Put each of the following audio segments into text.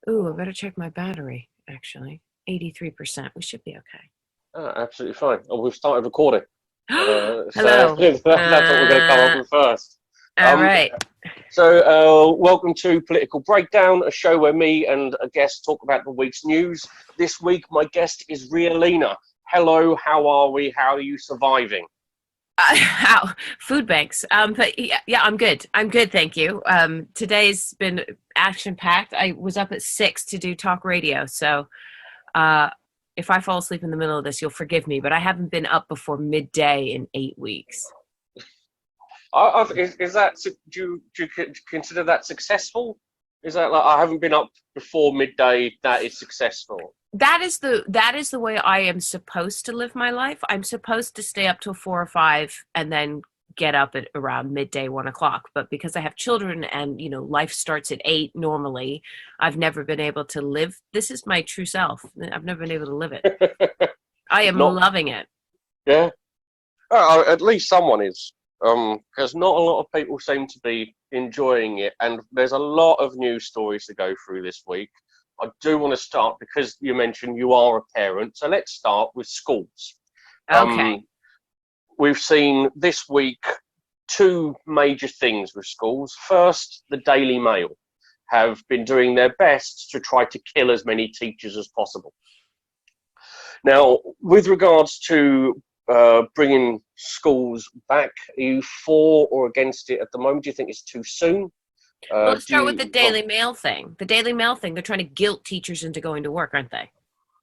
Ooh, I better check my battery, actually. 83%. We should be okay. Absolutely fine. Oh, we've started recording. So Hello. that's what we're going to come up with first. All Um, right. welcome to Political Breakdown, a show where me and a guest talk about the week's news. This week, my guest is Ria Lina. Hello, how are we? How are you surviving? How food banks. But yeah, I'm good. I'm good, thank you. Today's been action packed. I was up at 6 to do talk radio, so uh, if I fall asleep in the middle of this, you'll forgive me. But I haven't been up before midday in 8 weeks. Is that do you consider that successful? Is that like I haven't been up before midday? That is successful. That is the way I am supposed to live my life. I'm supposed to stay up till 4 or 5 and then get up at around midday, 1 o'clock. But because I have children and life starts at 8 normally, I've never been able to live. This is my true self. I've never been able to live it. I am Not loving it. yeah. At least someone is. Because not a lot of people seem to be enjoying it, and there's a lot of news stories to go through this week. I do want to start because you mentioned you are a parent, so let's start with schools. Okay. We've seen this week two major things with schools. First, the Daily Mail have been doing their best to try to kill as many teachers as possible. Now, with regards to bringing schools back, are you for or against it at the moment? Do you think it's too soon? Well, let's start with the Daily Mail thing. The Daily Mail thing, they're trying to guilt teachers into going to work, aren't they?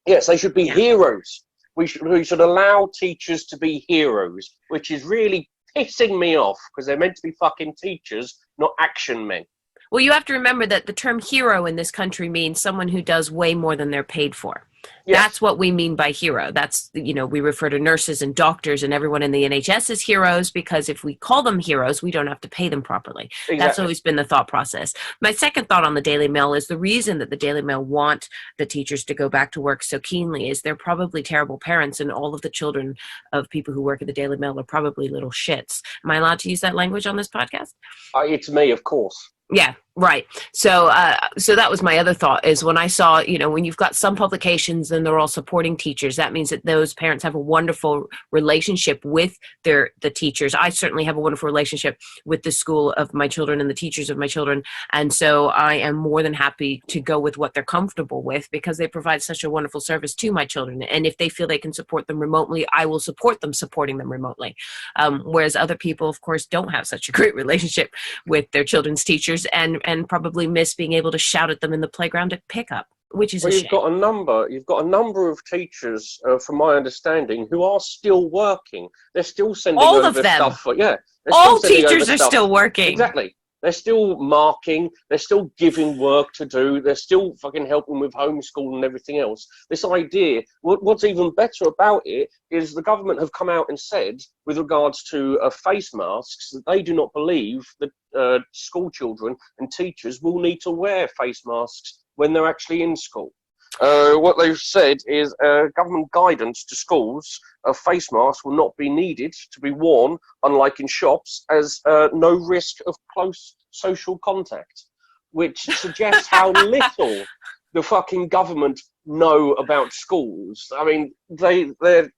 Yes, they should be Yeah. heroes. We should allow teachers to be heroes, which is really pissing me off because they're meant to be fucking teachers, not action men. Well, you have to remember that the term hero in this country means someone who does way more than they're paid for. That's Yes, what we mean by hero. That's, we refer to nurses and doctors and everyone in the NHS as heroes because if we call them heroes, we don't have to pay them properly. That's exactly. always been the thought process. My second thought on the Daily Mail is the reason that the Daily Mail want the teachers to go back to work so keenly is they're probably terrible parents and all of the children of people who work at the Daily Mail are probably little shits. Am I allowed to use that language on this podcast? It's me, of course. Yeah, right. So that was my other thought is when I saw, when you've got some publications and they're all supporting teachers, that means that those parents have a wonderful relationship with the teachers. I certainly have a wonderful relationship with the school of my children and the teachers of my children. And so I am more than happy to go with what they're comfortable with because they provide such a wonderful service to my children. And if they feel they can support them remotely, I will support them supporting them remotely. Whereas other people, of course, don't have such a great relationship with their children's teachers and probably miss being able to shout at them in the playground at pickup, which is a Well, shame. you've got a number of teachers, from my understanding, who are still working. They're still sending All of over them. stuff. They're still All sending over teachers are stuff. still working. Exactly. They're still marking. They're still giving work to do. They're still fucking helping with homeschool and everything else. This idea, what's even better about it is the government have come out and said, with regards to face masks, that they do not believe that school children and teachers will need to wear face masks when they're actually in school. What they've said is government guidance to schools, face masks will not be needed to be worn, unlike in shops, as no risk of close social contact, which suggests how little the fucking government know about schools. I mean, they're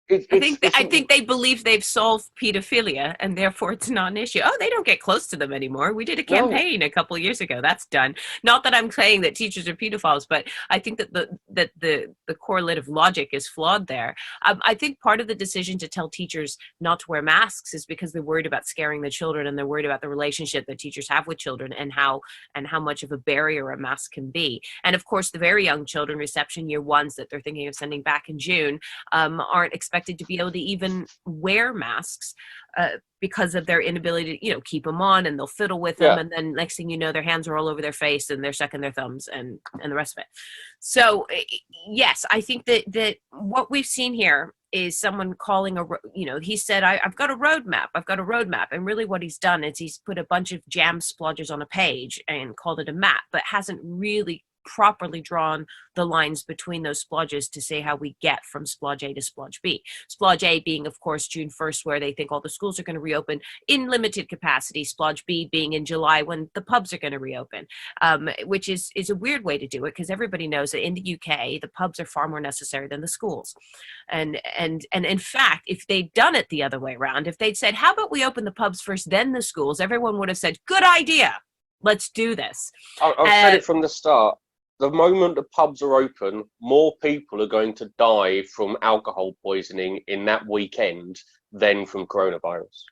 I think they believe they've solved pedophilia and therefore it's not an issue. Oh, they don't get close to them anymore. We did a no. campaign a couple of years ago. That's done. Not that I'm saying that teachers are pedophiles, but I think that the correlative logic is flawed there. I think part of the decision to tell teachers not to wear masks is because they're worried about scaring the children and they're worried about the relationship that teachers have with children and how much of a barrier a mask can be. And of course, the very young children, reception year ones that they're thinking of sending back in June, aren't expected to be able to even wear masks because of their inability to, keep them on and they'll fiddle with them. Yeah. And then next thing you know, their hands are all over their face and they're sucking their thumbs and the rest of it. So yes, I think that what we've seen here is someone calling he said, I've got a roadmap. I've got a roadmap. And really what he's done is he's put a bunch of jam splodgers on a page and called it a map, but hasn't really properly drawn the lines between those splodges to say how we get from splodge A to splodge B. Splodge A being, of course, June 1st, where they think all the schools are going to reopen in limited capacity. Splodge B being in July, when the pubs are going to reopen, which is a weird way to do it, because everybody knows that in the UK, the pubs are far more necessary than the schools. And in fact, if they'd done it the other way around, if they'd said, how about we open the pubs first, then the schools, everyone would have said, good idea. Let's do this. I've said it from the start. The moment the pubs are open, more people are going to die from alcohol poisoning in that weekend than from coronavirus.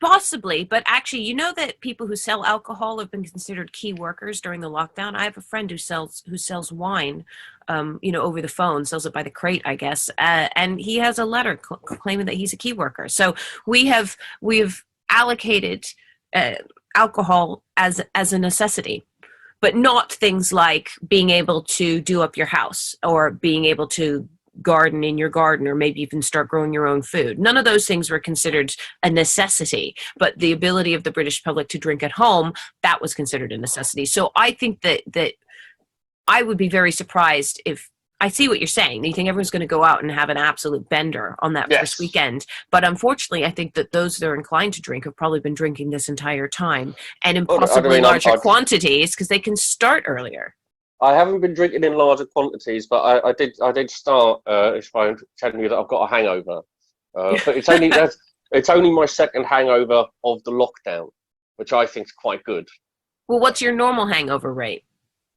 Possibly, but actually, you know that people who sell alcohol have been considered key workers during the lockdown. I have a friend who sells wine, over the phone, sells it by the crate, I guess, and he has a letter claiming that he's a key worker. So we've allocated alcohol as a necessity, but not things like being able to do up your house or being able to garden in your garden, or maybe even start growing your own food. None of those things were considered a necessity, but the ability of the British public to drink at home, that was considered a necessity. So I think that I would be very surprised if, I see what you're saying. You think everyone's going to go out and have an absolute bender on that Yes. first weekend. But unfortunately, I think that those that are inclined to drink have probably been drinking this entire time, and in possibly larger quantities, because they can start earlier. I haven't been drinking in larger quantities, but I did start. If I'm telling you that I've got a hangover, but it's only my second hangover of the lockdown, which I think is quite good. Well, what's your normal hangover rate?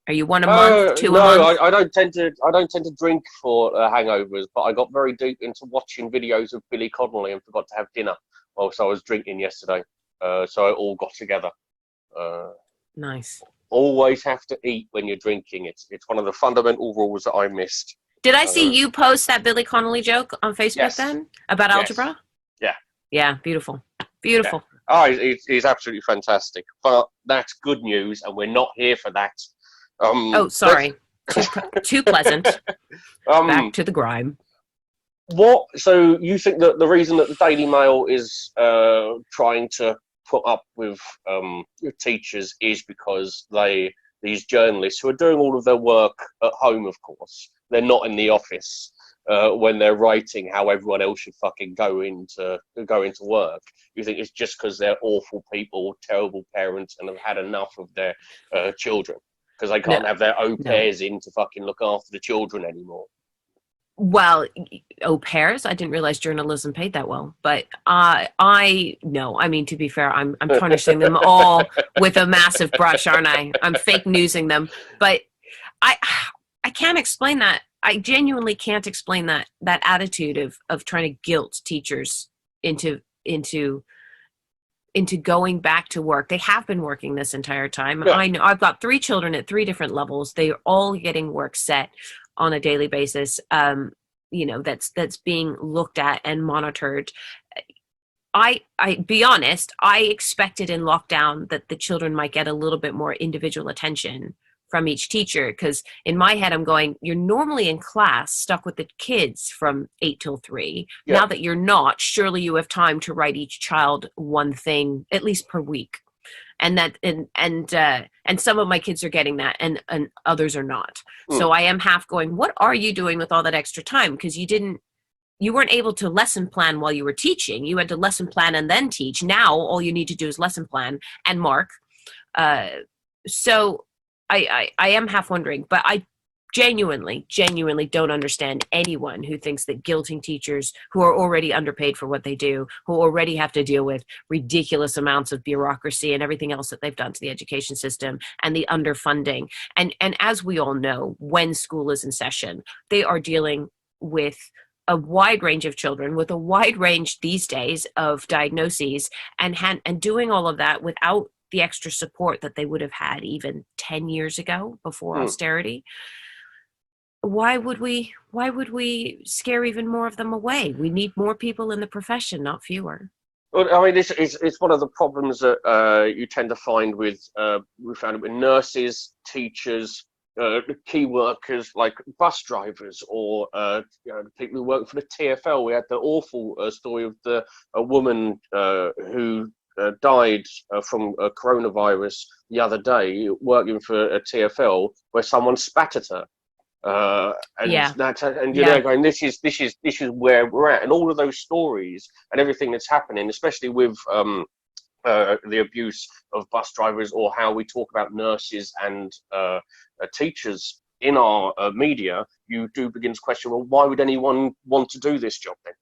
Are you one a month, two a month? No, I don't tend to drink for hangovers, but I got very deep into watching videos of Billy Connolly and forgot to have dinner whilst I was drinking yesterday. So it all got together. Nice. Always have to eat when you're drinking. It's one of the fundamental rules that I missed. Did I see you post that Billy Connolly joke on Facebook then about algebra? Yeah. Yeah, beautiful. Beautiful. Yeah. Oh, he's absolutely fantastic. But that's good news, and we're not here for that. Sorry. Too pleasant. Back to the grime. So you think that the reason that the Daily Mail is trying to put up with teachers is because these journalists who are doing all of their work at home, of course, they're not in the office when they're writing how everyone else should fucking go into work. You think it's just because they're awful people, terrible parents, and have had enough of their children because they can't have their au pairs in to fucking look after the children anymore? Well, au pairs, I didn't realize journalism paid that well, but I mean, to be fair, I'm punishing them all with a massive brush, aren't I? I'm fake newsing them, but I can't explain that. I genuinely can't explain that attitude of trying to guilt teachers into going back to work. They have been working this entire time. Yeah. I know I've got 3 children at 3 different levels. They're all getting work set on a daily basis, that's being looked at and monitored. I be honest, I expected in lockdown that the children might get a little bit more individual attention from each teacher, because in my head I'm going, you're normally in class stuck with the kids from 8 till 3. Yeah. Now that you're not, surely you have time to write each child one thing at least per week. And some of my kids are getting that, and others are not. So I am half going, what are you doing with all that extra time? Because you weren't able to lesson plan while you were teaching. You had to lesson plan and then teach. Now all you need to do is lesson plan and mark. So I am half wondering, but I genuinely don't understand anyone who thinks that guilting teachers who are already underpaid for what they do, who already have to deal with ridiculous amounts of bureaucracy and everything else that they've done to the education system and the underfunding. And as we all know, when school is in session, they are dealing with a wide range of children with a wide range these days of diagnoses, and doing all of that without the extra support that they would have had even 10 years ago before austerity. Why would we scare even more of them away? We need more people in the profession, not fewer. Well, I mean, it's one of the problems that you tend to find with we found it with nurses, teachers, key workers like bus drivers, or people who work for the TfL. We had the awful story of a woman who died from coronavirus the other day, working for a TFL, where someone spat at her. And you're there going, this is where we're at, and all of those stories and everything that's happening, especially with the abuse of bus drivers, or how we talk about nurses and teachers in our media, you do begin to question, well, why would anyone want to do this job then?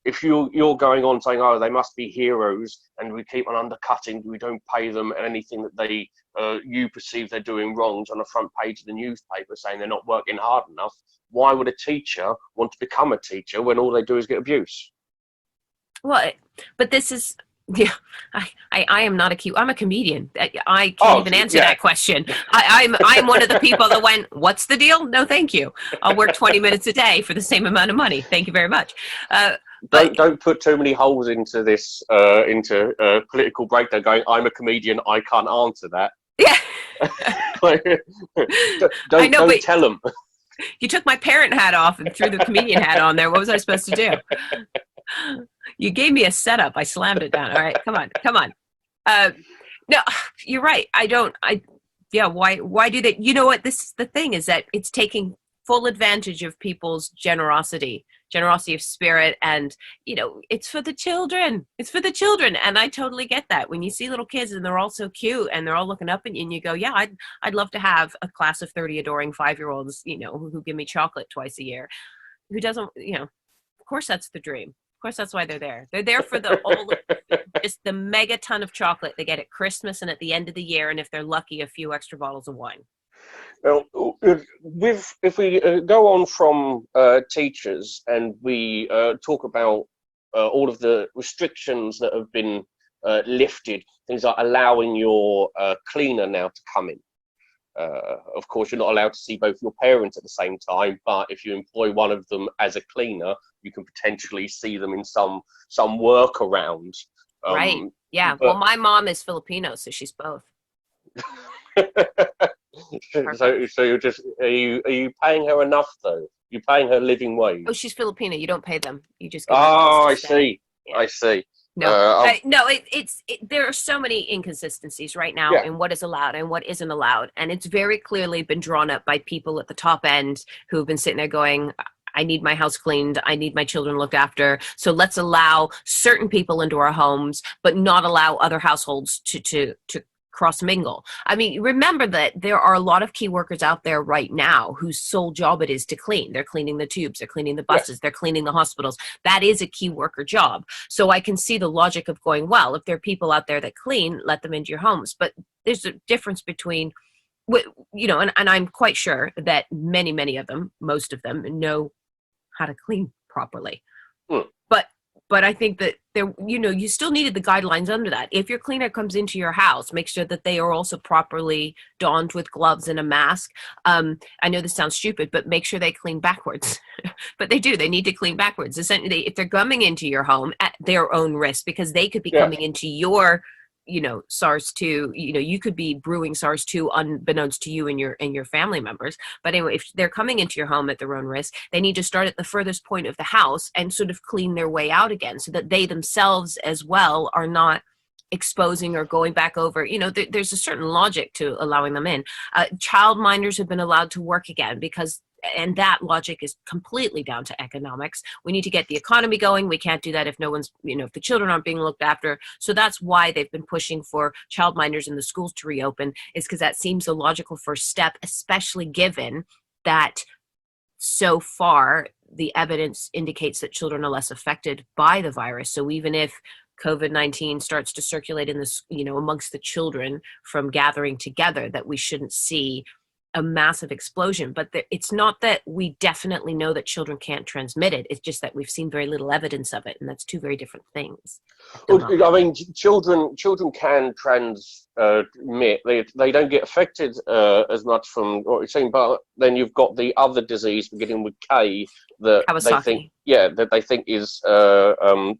If you're going on saying, oh, they must be heroes, and we keep on undercutting, we don't pay them, and anything that they you perceive they're doing wrongs on the front page of the newspaper, saying they're not working hard enough, why would a teacher want to become a teacher when all they do is get abuse? Well, but this is, yeah, I am not I'm a comedian. I can't even answer that question. I'm one of the people that went, what's the deal? No, thank you. I'll work 20 minutes a day for the same amount of money. Thank you very much. Don't put too many holes into this, into political breakdown going, I'm a comedian, I can't answer that. Yeah. don't tell them. You took my parent hat off and threw the comedian hat on there. What was I supposed to do? You gave me a setup. I slammed it down. All right, come on. No, you're right. Why do they? You know what? This is the thing, is that it's taking full advantage of people's generosity of spirit, and it's for the children. And I totally get that. When you see little kids and they're all so cute and they're all looking up at you, and you go, yeah, I'd love to have a class of 30 adoring 5-year-olds, who give me chocolate twice a year. Who doesn't, of course that's the dream. Of course, that's why they're there. They're there for just the mega ton of chocolate they get at Christmas and at the end of the year, and if they're lucky, a few extra bottles of wine. Well, if we go on from teachers, and we talk about all of the restrictions that have been lifted, things like allowing your cleaner now to come in. Of course, you're not allowed to see both your parents at the same time, but if you employ one of them as a cleaner, you can potentially see them in some workaround. Right. Yeah. Well, my mom is Filipino, so she's both. So you're just are you paying her enough though? You're paying her living wage. Oh, she's Filipino. You don't pay them. You just. I see. Yeah. I see. No, there are so many inconsistencies right now in what is allowed and what isn't allowed, and it's very clearly been drawn up by people at the top end who have been sitting there going, I need my house cleaned, I need my children looked after, so let's allow certain people into our homes, but not allow other households to cross mingle. I mean, remember that there are a lot of key workers out there right now whose sole job it is to clean. They're cleaning the tubes, they're cleaning the buses, they're cleaning the hospitals. That is a key worker job. So I can see the logic of going, well, if there are people out there that clean, let them into your homes. But there's a difference between, and I'm quite sure that many of them, most of them, know how to clean properly. But I think that you still needed the guidelines under that. If your cleaner comes into your house, make sure that they are also properly donned with gloves and a mask. I know this sounds stupid, but make sure they clean backwards. But they do. They need to clean backwards. Essentially, if they're coming into your home at their own risk, because they could be coming into your SARS-2, you could be brewing SARS-2 unbeknownst to you and your family members. But anyway, if they're coming into your home at their own risk, they need to start at the furthest point of the house and sort of clean their way out again, so that they themselves as well are not exposing or going back over. There's a certain logic to allowing them in. Childminders have been allowed to work again and that logic is completely down to economics. We need to get the economy going. We can't do that if if the children aren't being looked after. So that's why they've been pushing for childminders in the schools to reopen, is because that seems a logical first step, especially given that so far the evidence indicates that children are less affected by the virus. So even if COVID-19 starts to circulate in this, amongst the children from gathering together, that we shouldn't see a massive explosion. But it's not that we definitely know that children can't transmit it. It's just that we've seen very little evidence of it, and that's two very different things. I mean, children can transmit. They don't get affected as much from what you're saying, but then you've got the other disease beginning with K that Kawasaki. they think is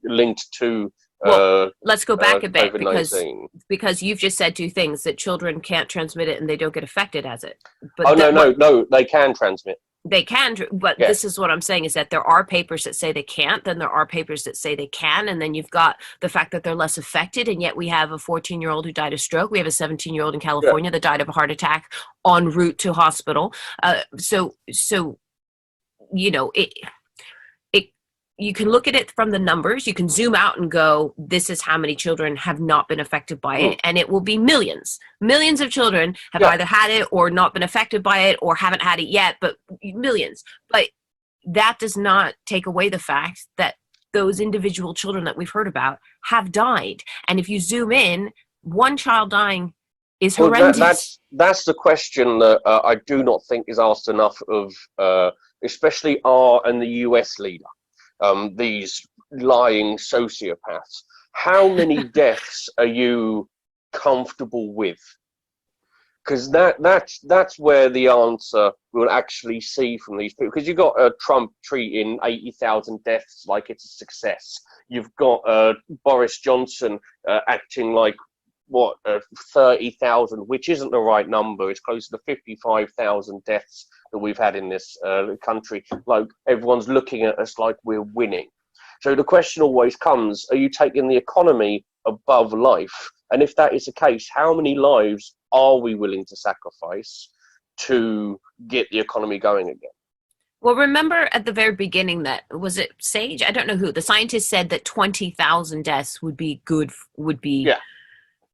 linked to. Well, let's go back a bit, because you've just said two things: that children can't transmit it and they don't get affected as it. But no, they can transmit. They can, but Yeah. this is what I'm saying is that there are papers that say they can't, then there are papers that say they can, and then you've got the fact that they're less affected, and yet we have a 14-year-old who died of stroke. We have a 17-year-old in California that died of a heart attack en route to hospital. So you know, you can look at it from the numbers. You can zoom out and go, this is how many children have not been affected by it. And it will be millions. Millions of children have either had it or not been affected by it or haven't had it yet, but millions. But that does not take away the fact that those individual children that we've heard about have died. And if you zoom in, one child dying is horrendous. That's the question that I do not think is asked enough of, especially our and the US leader. These lying sociopaths. How many deaths are you comfortable with? Because that's where the answer we'll actually see from these people. Because you've got Trump treating 80,000 deaths like it's a success. You've got Boris Johnson acting like 30,000, which isn't the right number. It's closer to 55,000 deaths that we've had in this country. Like, everyone's looking at us like we're winning. So the question always comes, are you taking the economy above life? And if that is the case, how many lives are we willing to sacrifice to get the economy going again? Well, remember at the very beginning that, was it Sage? I don't know who. The scientist said that 20,000 deaths would be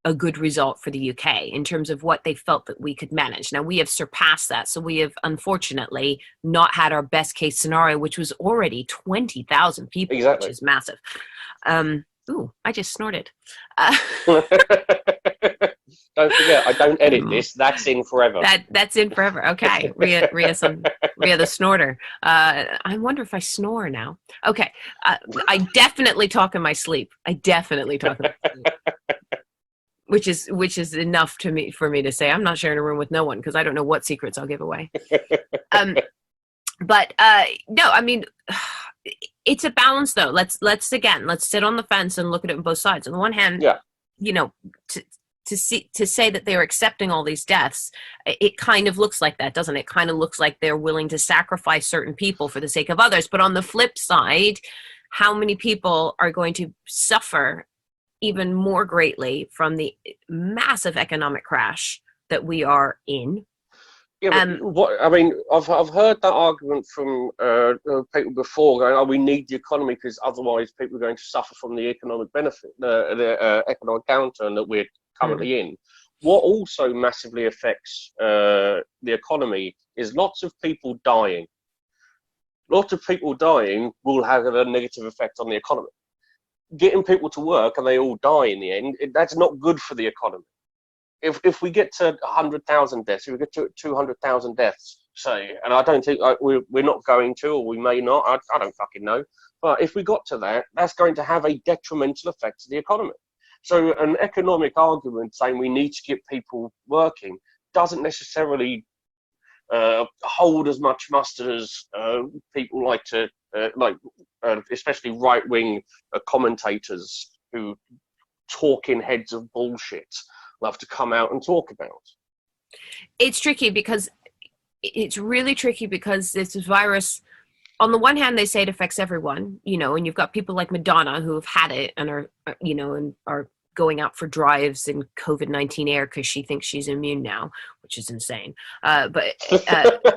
a good result for the UK in terms of what they felt that we could manage. Now, we have surpassed that. So we have, unfortunately, not had our best case scenario, which was already 20,000 people, which is massive. Ooh, I just snorted. Don't forget, I don't edit this. That's in forever. That's in forever. Okay. Ria the snorter. I wonder if I snore now. Okay. I definitely talk in my sleep. Which is enough for me to say I'm not sharing a room with no one because I don't know what secrets I'll give away. But no, I mean, it's a balance though. Let's sit on the fence and look at it on both sides. On the one hand, you know, to say that they're accepting all these deaths, it kind of looks like that, doesn't it? It kind of looks like they're willing to sacrifice certain people for the sake of others. But on the flip side, how many people are going to suffer even more greatly from the massive economic crash that we are in? Yeah, but I've heard that argument from people before, going, "Oh, we need the economy because otherwise people are going to suffer from the economic benefit, the economic downturn that we're currently in." What also massively affects the economy is lots of people dying. Lots of people dying will have a negative effect on the economy. Getting people to work and they all die in the end, that's not good for the economy. If we get to 100,000 deaths, if we get to 200,000 deaths, say, and I don't think we're not going to, or we may not, I don't fucking know, but if we got to that, that's going to have a detrimental effect to the economy. So an economic argument saying we need to get people working doesn't necessarily hold as much muster as people like to, especially right-wing commentators who talking heads of bullshit love to come out and talk about. It's tricky because this virus, on the one hand, they say it affects everyone, you know, and you've got people like Madonna who have had it and are, you know, and are going out for drives in COVID-19 air because she thinks she's immune now, which is insane. But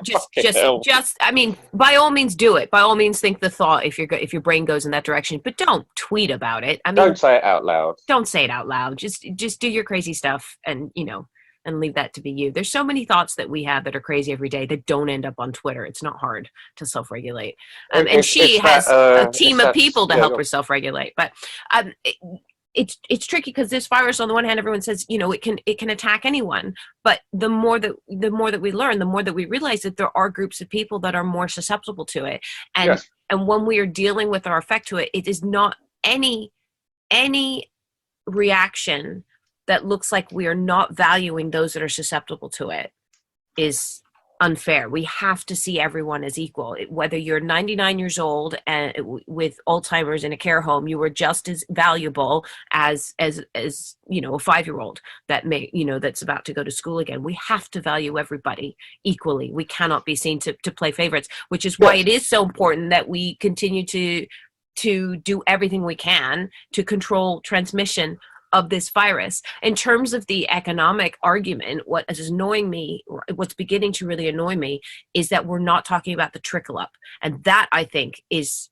just, I mean, by all means do it. By all means think the thought if your brain goes in that direction, but don't tweet about it. I mean, don't say it out loud. Don't say it out loud. Just do your crazy stuff and, you know, and leave that to be you. There's so many thoughts that we have that are crazy every day that don't end up on Twitter. It's not hard to self-regulate. And she has a team of people to help her self-regulate. But it's tricky because this virus, on the one hand, everyone says, you know, it can attack anyone. But the more that we learn, the more that we realize that there are groups of people that are more susceptible to it. And when we are dealing with our effect to it, it is not any reaction that looks like we are not valuing those that are susceptible to it is unfair. We have to see everyone as equal. Whether you're 99 years old and with Alzheimer's in a care home, you are just as valuable as you know, a 5-year-old that may, you know, that's about to go to school again. We have to value everybody equally. We cannot be seen to play favorites, which is why Yes. it is so important that we continue to do everything we can to control transmission of this virus. In terms of the economic argument, what is annoying me, what's beginning to really annoy me, is that we're not talking about the trickle up. And that, I think, is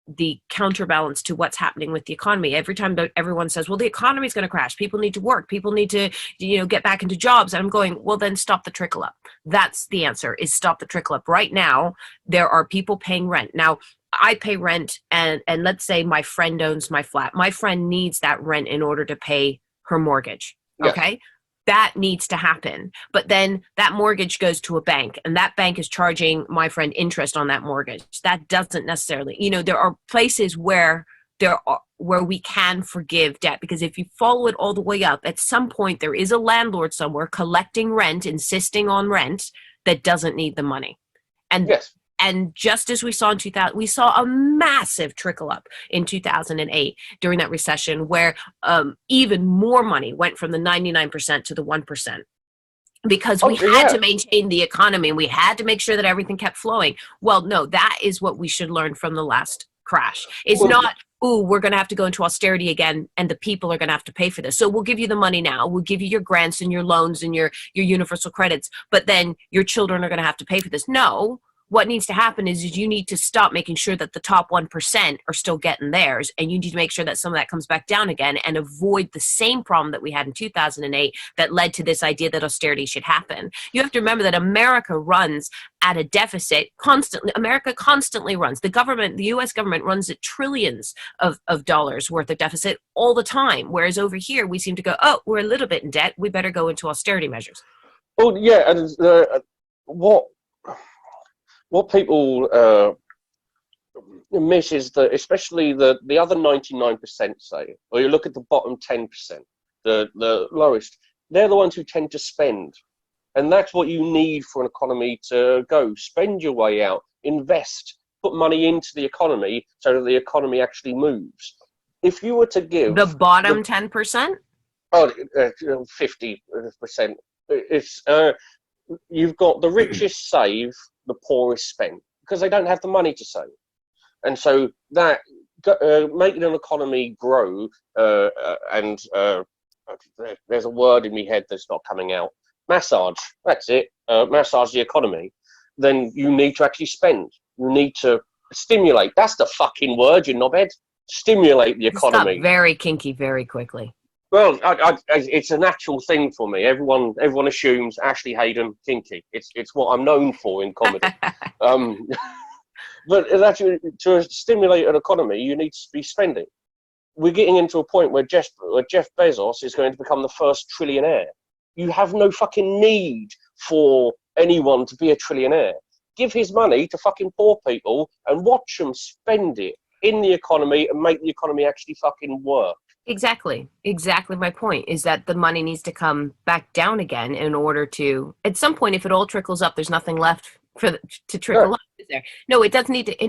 the counterbalance to what's happening with the economy. Every time everyone says, well, the economy is going to crash, people need to work, people need to, you know, get back into jobs. And I'm going, well, then stop the trickle up. That's the answer, is stop the trickle up. Right now, there are people paying rent. Now, I pay rent, and let's say my friend owns my flat. My friend needs that rent in order to pay her mortgage. Yes. Okay? That needs to happen. But then that mortgage goes to a bank, and that bank is charging my friend interest on that mortgage. That doesn't necessarily, you know, there are places where we can forgive debt, because if you follow it all the way up, at some point there is a landlord somewhere collecting rent, insisting on rent, that doesn't need the money. And Yes. And just as we saw in 2000, we saw a massive trickle up in 2008 during that recession, where even more money went from the 99% to the 1%. Because we had to maintain the economy, and we had to make sure that everything kept flowing. Well, no, that is what we should learn from the last crash. It's not, ooh, we're going to have to go into austerity again, and the people are going to have to pay for this. So we'll give you the money now. We'll give you your grants and your loans and your universal credits, but then your children are going to have to pay for this. No. What needs to happen is you need to stop making sure that the top 1% are still getting theirs, and you need to make sure that some of that comes back down again, and avoid the same problem that we had in 2008 that led to this idea that austerity should happen. You have to remember that America runs at a deficit constantly. America constantly runs. The government, the US government, runs at trillions of dollars worth of deficit all the time, whereas over here we seem to go, oh, we're a little bit in debt, we better go into austerity measures. Well, yeah, and what people miss is that, especially the other 99%, say, or you look at the bottom 10%, the lowest, they're the ones who tend to spend. And that's what you need for an economy to go. Spend your way out, invest, put money into the economy so that the economy actually moves. If you were to give... The bottom 10%? Oh, 50%. It's... you've got the richest save, the poorest spend, because they don't have the money to save. And so that making an economy grow, and there's a word in my head that's not coming out, massage, that's it, massage the economy, then you need to actually spend. You need to stimulate. That's the fucking word, you knobhead. Stimulate the economy. Stop very kinky very quickly. Well, it's a natural thing for me. Everyone assumes Ashley Haden, kinky. It's what I'm known for in comedy. But actually, to stimulate an economy, you need to be spending. We're getting into a point where Jeff Bezos is going to become the first trillionaire. You have no fucking need for anyone to be a trillionaire. Give his money to fucking poor people and watch them spend it in the economy and make the economy actually fucking work. Exactly my point is that the money needs to come back down again in order to, at some point, if it all trickles up, there's nothing left to trickle up, is there? No, it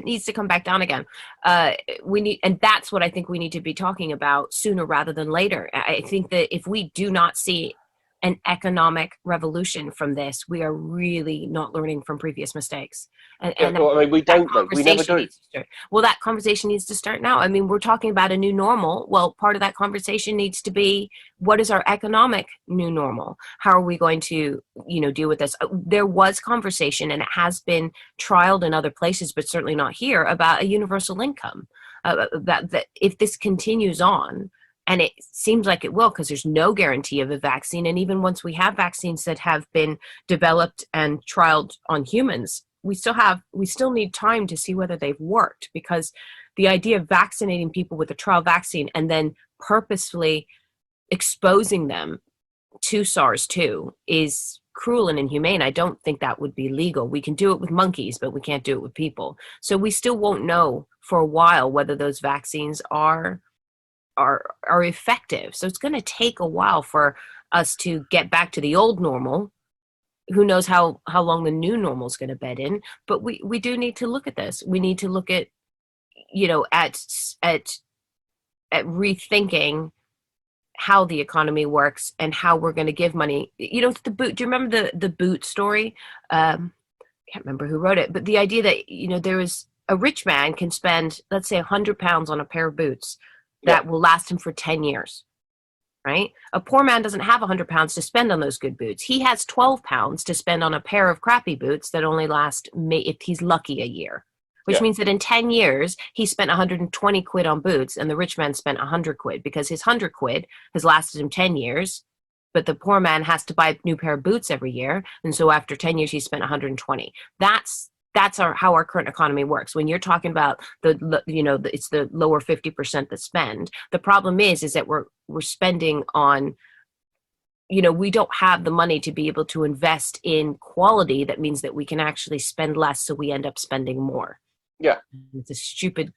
needs to come back down again. And that's what I think we need to be talking about sooner rather than later. I think that if we do not see an economic revolution from this, we are really not learning from previous mistakes. We don't know. We never do. Well, that conversation needs to start now. I mean, we're talking about a new normal. Well, part of that conversation needs to be, what is our economic new normal? How are we going to, deal with this? There was conversation, and it has been trialed in other places, but certainly not here, about a universal income. That if this continues on, and it seems like it will, because there's no guarantee of a vaccine. And even once we have vaccines that have been developed and trialed on humans, we still need time to see whether they've worked, because the idea of vaccinating people with a trial vaccine and then purposefully exposing them to SARS-2 is cruel and inhumane. I don't think that would be legal. We can do it with monkeys, but we can't do it with people. So we still won't know for a while whether those vaccines are effective. So it's going to take a while for us to get back to the old normal, who knows how long the new normal is going to bed in, but we do need to look at this. We need to look at, at rethinking how the economy works and how we're going to give money. The boot. Do you remember the boot story? Can't remember who wrote it, but the idea that, there is a rich man can spend, let's say, £100 on a pair of boots that will last him for 10 years. Right? A poor man doesn't have £100 to spend on those good boots. He has £12 to spend on a pair of crappy boots that only last, if he's lucky, a year. Which means that in 10 years, he spent 120 quid on boots, and the rich man spent 100 quid because his 100 quid has lasted him 10 years, but the poor man has to buy a new pair of boots every year, and so after 10 years, he spent 120. That's how our current economy works. When you're talking about it's the lower 50% that spend. The problem is that we're spending on, we don't have the money to be able to invest in quality. That means that we can actually spend less, so we end up spending more. Yeah, it's a stupid.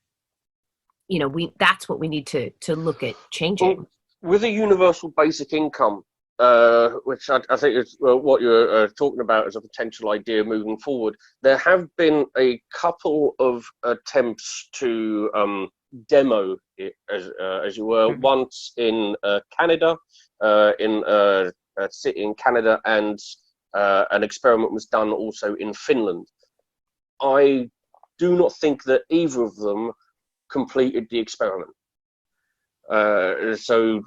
That's what we need to look at changing. With a universal basic income, which I think is what you're talking about as a potential idea moving forward. There have been a couple of attempts to demo it, as you were, once in Canada, in a city in Canada, and an experiment was done also in Finland. I do not think that either of them completed the experiment. So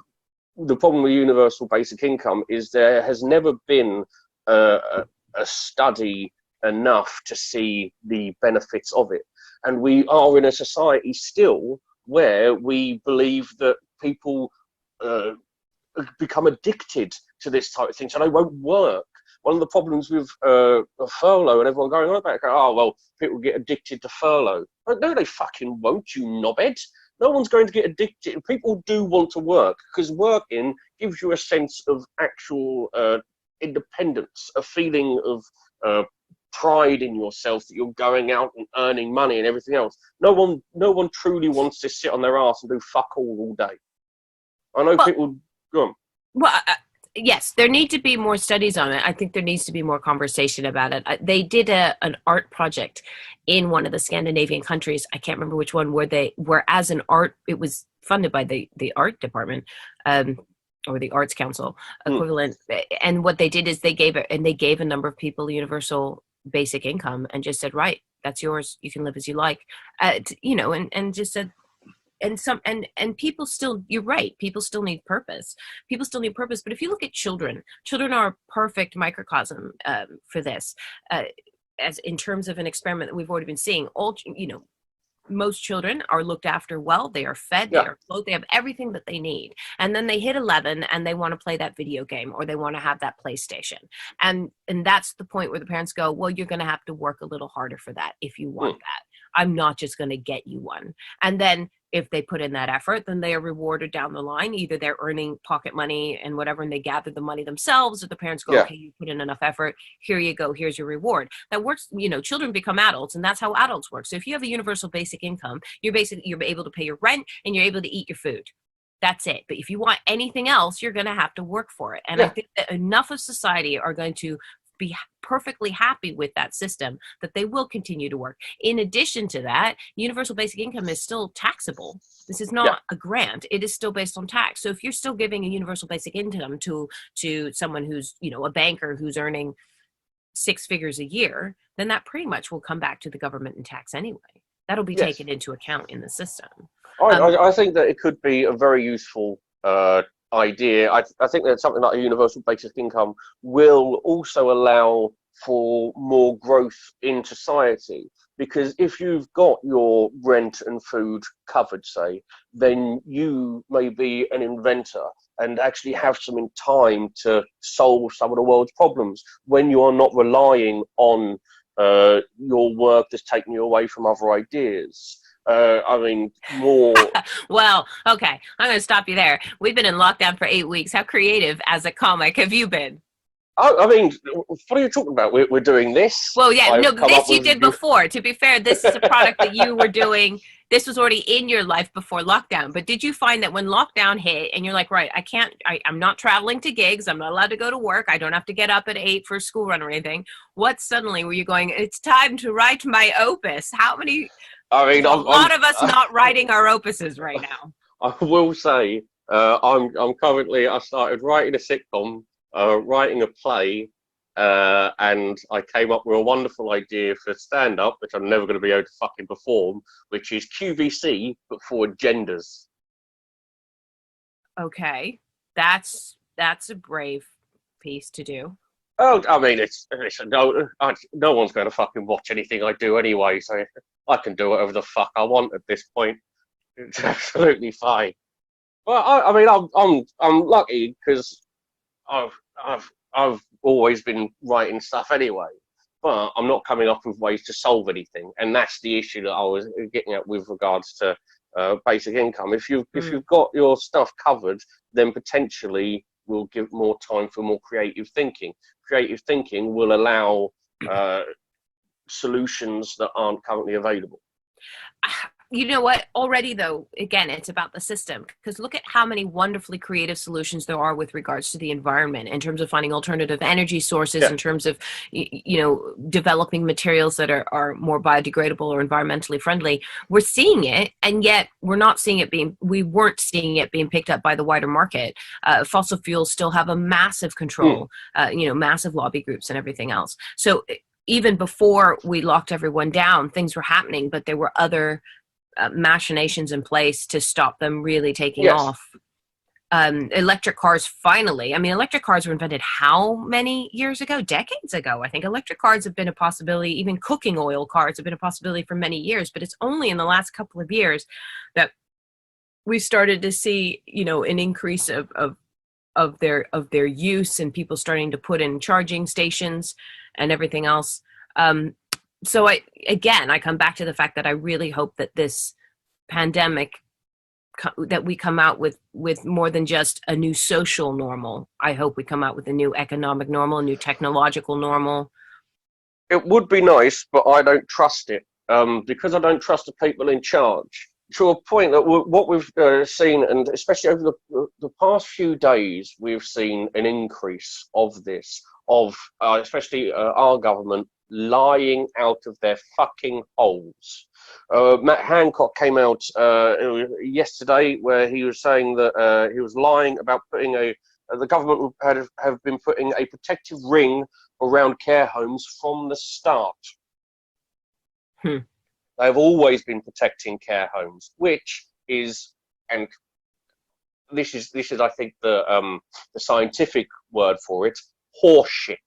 the problem with universal basic income is there has never been a study enough to see the benefits of it. And we are in a society still where we believe that people become addicted to this type of thing, so they won't work. One of the problems with furlough and everyone going on about it, people get addicted to furlough. No, they fucking won't, you knobhead. No one's going to get addicted. People do want to work because working gives you a sense of actual independence, a feeling of pride in yourself that you're going out and earning money and everything else. No one truly wants to sit on their ass and do fuck all day. I know people. Go on. Well, yes, there need to be more studies on it. I think there needs to be more conversation about it. They did an art project in one of the Scandinavian countries. I can't remember which one, where as an art, it was funded by the art department, or the Arts Council equivalent. And what they did is they gave a number of people universal basic income and just said, right, that's yours. You can live as you like, and just said, and people still, you're right, people still need purpose. But if you look at children are a perfect microcosm for this, as in terms of an experiment that we've already been seeing. Most children are looked after well, they are fed, they are clothed, they have everything that they need. And then they hit 11 and they want to play that video game, or they want to have that PlayStation. And that's the point where the parents go, well, you're going to have to work a little harder for that if you want that. I'm not just going to get you one. And then if they put in that effort, then they are rewarded down the line. Either they're earning pocket money and whatever, and they gather the money themselves, or the parents go, okay, you put in enough effort, here you go, here's your reward. That works, children become adults, and that's how adults work. So if you have a universal basic income, you're able to pay your rent and you're able to eat your food. That's it. But if you want anything else, you're going to have to work for it. And I think that enough of society are going to be perfectly happy with that system that they will continue to work. In addition to that, universal basic income is still taxable. This is not a grant. It is still based on tax. So if you're still giving a universal basic income to someone who's, a banker who's earning 6 figures a year, then that pretty much will come back to the government in tax anyway. That'll be taken into account in the system. I think that it could be a very useful idea. I think that something like a universal basic income will also allow for more growth in society, because if you've got your rent and food covered, say, then you may be an inventor and actually have some time to solve some of the world's problems when you are not relying on your work that's taking you away from other ideas. More. Well, okay, I'm going to stop you there. We've been in lockdown for 8 weeks. How creative as a comic have you been? What are you talking about? We're doing this. Well, yeah, this you did before. To be fair, this is a product that you were doing. this was already in your life before lockdown. But did you find that when lockdown hit and you're like, right, I'm not traveling to gigs, I'm not allowed to go to work, I don't have to get up at 8 for a school run or anything, what suddenly were you going, it's time to write my opus? How many, I mean, a lot of us not writing our opuses right now. I will say, I'm currently, I started writing a sitcom, writing a play, and I came up with a wonderful idea for stand-up, which I'm never going to be able to fucking perform, which is QVC, but for genders. Okay, that's a brave piece to do. Oh, I mean, no one's going to fucking watch anything I do anyway, so I can do whatever the fuck I want at this point. It's absolutely fine. Well, I mean, I'm lucky because I've always been writing stuff anyway, but I'm not coming up with ways to solve anything, and that's the issue that I was getting at with regards to basic income. If you've got your stuff covered, then potentially we'll give more time for more creative thinking. Creative thinking will allow solutions that aren't currently available. You know what? Already, though, again, it's about the system. Because look at how many wonderfully creative solutions there are with regards to the environment, in terms of finding alternative energy sources, in terms of, developing materials that are more biodegradable or environmentally friendly. We're seeing it, and yet we weren't seeing it being picked up by the wider market. Fossil fuels still have a massive control, massive lobby groups and everything else. So even before we locked everyone down, things were happening, but there were other machinations in place to stop them really taking off. Electric cars, finally. I mean, electric cars were invented how many years ago? Decades ago. I think electric cars have been a possibility. Even cooking oil cars have been a possibility for many years, but it's only in the last couple of years that we've started to see, an increase of their use, and people starting to put in charging stations and everything else. So I come back to the fact that I really hope that this pandemic, that we come out with more than just a new social normal. I hope we come out with a new economic normal, a new technological normal. It would be nice, but I don't trust it, because I don't trust the people in charge. To a point that what we've seen, and especially over the past few days, we've seen an increase of this, especially our government lying out of their fucking holes. Matt Hancock came out yesterday where he was saying that he was lying about putting the government have been putting a protective ring around care homes from the start. They've always been protecting care homes, which is, and this is I think the scientific word for it, horseshit.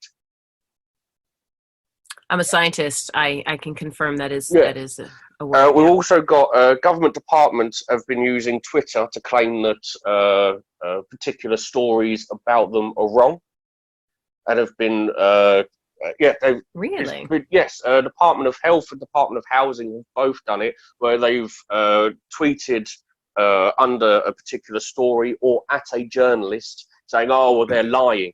I'm a scientist. I can confirm that is a word. We've also got government departments have been using Twitter to claim that particular stories about them are wrong, and have been really? Yes, Department of Health and Department of Housing have both done it, where they've tweeted under a particular story or at a journalist saying, "Oh, well, they're lying."